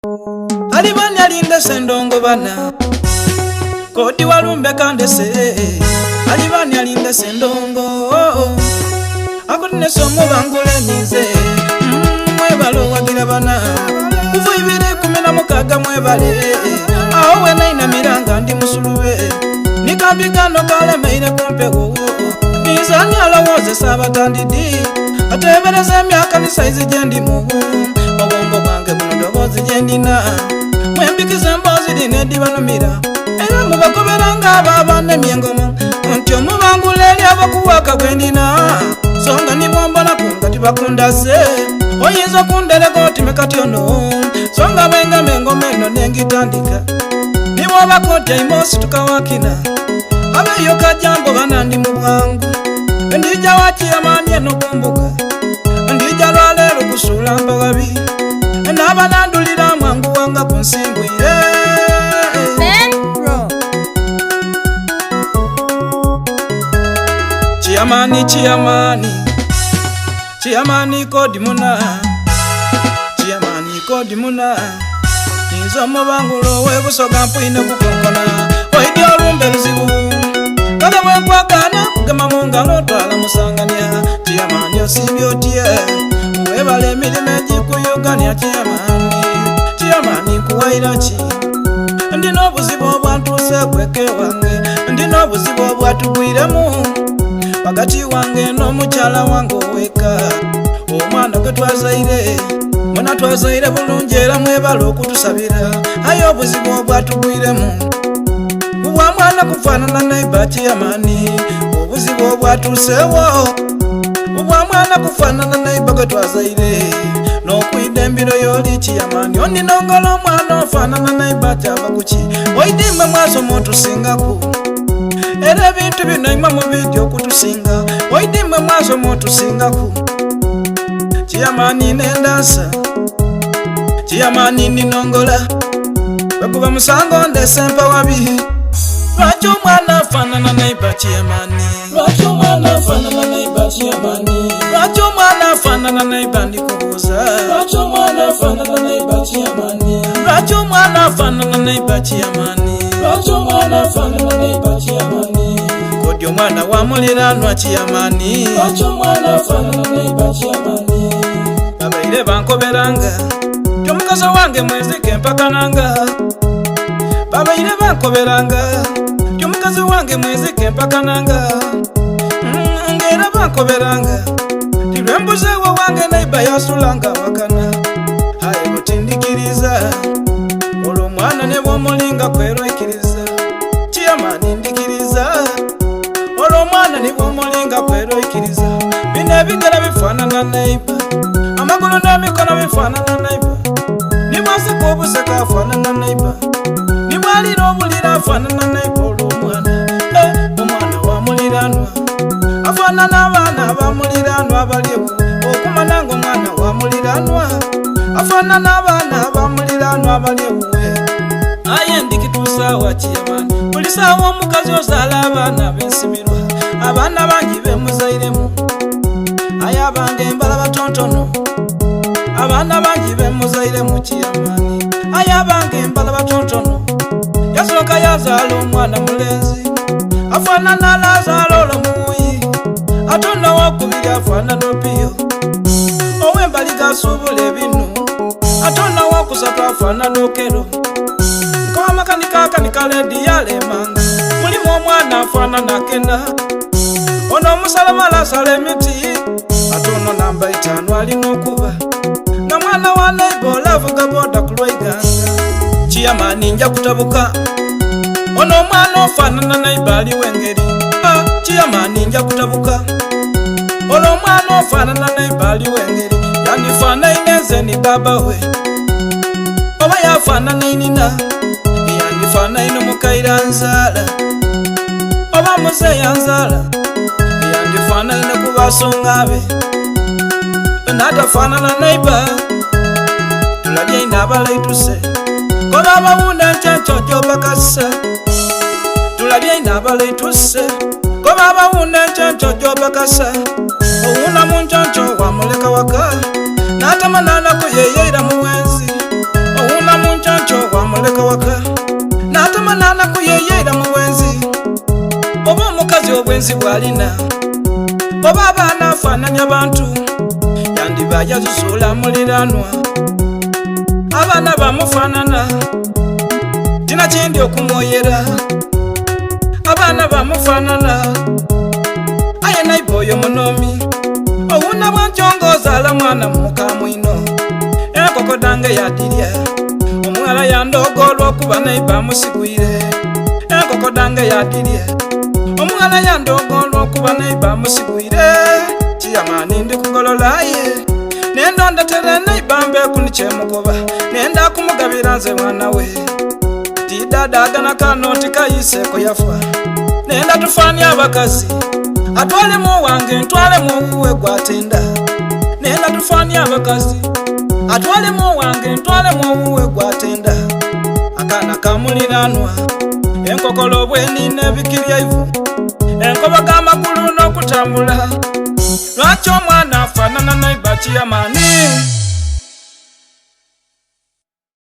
Alibani alinda sendongo bana Kodi walumbe kandese Alibani alinda sendongo Akudine somo bangule nize Mwebalo wagira bana Kufu ibiri kumena mukaga mwebale Awe naina miranga ndi musulube Nikambigano kale meine kumpego Nizani alawoze sabatandidi Atebereze myaka ni saizi jendi muhu Obongo bange bunodobozi jendina Mwembikize mbozi dine dibanumira Era mubakoberanga ababane myengomo Ntyo mubanguleli abakuwaka gwendina Songa nibomba nakunga tibakundase Oyizo kundeleko timekati ono Songa benga mengomeno nengitandika Niwo bakotya imosi tukawakina Abeyo kajambo banandi mubwangu Ndija wachi amani enokumbuka Ndija lwalero kusula mbagabi Nabanandulira mwangu wanga kunsingwire Chiamani, chiamani Chiamani kodi muna Chiamani kodi muna Nizo mubangulo webusoga mpwine kukonkona Oidi olumbe luzibu Kale mwenkwagana kugema mungalo twala musangania Chiamani osibyotie Uwebale milimeji kuyugania chiamani Chiamani kuwairachi Ndino buzibu obwantuse kweke wange Ndino buzibu obwatugwiremu Bagati wange no muchala wange weka Omwana gwe twazaire Mwana twazaire bulungi era mwebala okutusabira Ayo obuzibu obwatugwiremu Bwa mwana kufaanana naiba Chiamani Obuzibu obwatuseewo Bwa mwana kufaanana naiba gwe twazaire N'okwida embiro y'oli Chiamani Ondinongola omwana ofaanana naiba tyava kuki Oidimbe mwasoma otusingaku Era ebintu bino ima mu video okutusinga Oidimbe mwasoma otusingaku Chiamani nendasa Chiamani ninongola Bakuba musango ndese mpawabi Lwaki omwana afaanana naiba Chiamani Lwaki omwana afaanana naiba Chiamani Lwaki omwana afaanana naiba ndikubuuza Lwaki omwana afaanana naiba Chiamani Lwaki omwana afaanana naiba Chiamani Lwaki omwana afaanana naiba Chiamani Kodi omwana wa muliranwa Chiamani Lwaki omwana afaanana naiba Chiamani Abaire bankoberanga Tyomukazi wange mwezike mpakananga Babaire bankoberanga Tyomukazi wange mwezike mpakananga Ngera bankoberanga Tilwembuzewo wange naiba yasulanga wakana Haye mutindikiriza Olwo mwana ne bwomulinga kweroikiriza Chiamani ndikiriza Olwo mwana ne bwomulinga kweroikiriza Bino ebigera bifaanana naiba Amagulu n'emikono bifaanana naiba Nimwaseka obuseka afaanana naiba Nimwalira obulira afaanana naiba olwo omwana Omwana wa muliranwa Afaanana abaana abamuliranwa abaliwo Okumana nga omwana wa muliranwa Afaanana abaana abamuliranwa abaliwo Aye ndikituusawa Chiamani Buli saawa omukazi ozaala abaana b'ensimirwa Abaana bangi bemuzairemu Aye abange mbala batontono Abaana bangi bemuzairemu Chiamani Aye abange mbala batontono Yasooka yazaala omwana mulenzi Afaanana alazaala olomuwuyi Ate wokubiri afaanana Opiyo Ow'embali gasuubula ebinu Ate wokusatu afaanana Okero Nk'amakanika akanika ledi yalemanga Mulimu omwana afaanana Kena Ono omusalamala asala emiti Ate ono namba 5 alina okuba Nga mwana wa naiba olavuga boda ku Lwaiganga Chiamani nja kutabuka Ono omwana ofaanana naiba aliwo engeri Chiamani nja kutabuka Ono omwana ofaanana naiba aliwo engeri Yandifaanana nze ni baba we Oba yafaanana nina Yandifaanana mukaira nzaala Oba muzeeya nzaala Yandifaanana ku basonga be Natafaanana naiba Tulabye ina abalaituse Koba abawunda ncenco gyobakassa Tulabye ina abalaituse Koba abawunda ncenco gyobakassa Owuna mu ncenco wamuleka waka N'atamanana kuyeyeira mu wenzi Owuna bwenzi bwalina oba abaana afaananya bantu yandiba yazusula muliranwa abaana bamufaanana tina kindi okumwoyera abaana bamufaanana aye naiba oyo munomi owuna bwankyongozaala mwana mukamwino enkoko dange yadirya omwala yandogolwa okuba naiba amusigwire enkoko dange yadirya omwala yandogolwa okuba naiba amusigwire kiyamani ndi kugololaye nendonda tere naiba mbeku nikyemugoba nenda kumugabira nze mwana we tidadagana kanoti kayiseko yafa nenda tufani abakazi atwalemu wange ntwalemu owuwe gwatenda nenda tufani abakazi atwalemu wange ntwalemu owuwe gwatenda akana kamuliranwa enkokolo bweni nebikirya ivu enkoba gamagulu n'okutambula lwaki omwana afaanana naiba kiyamani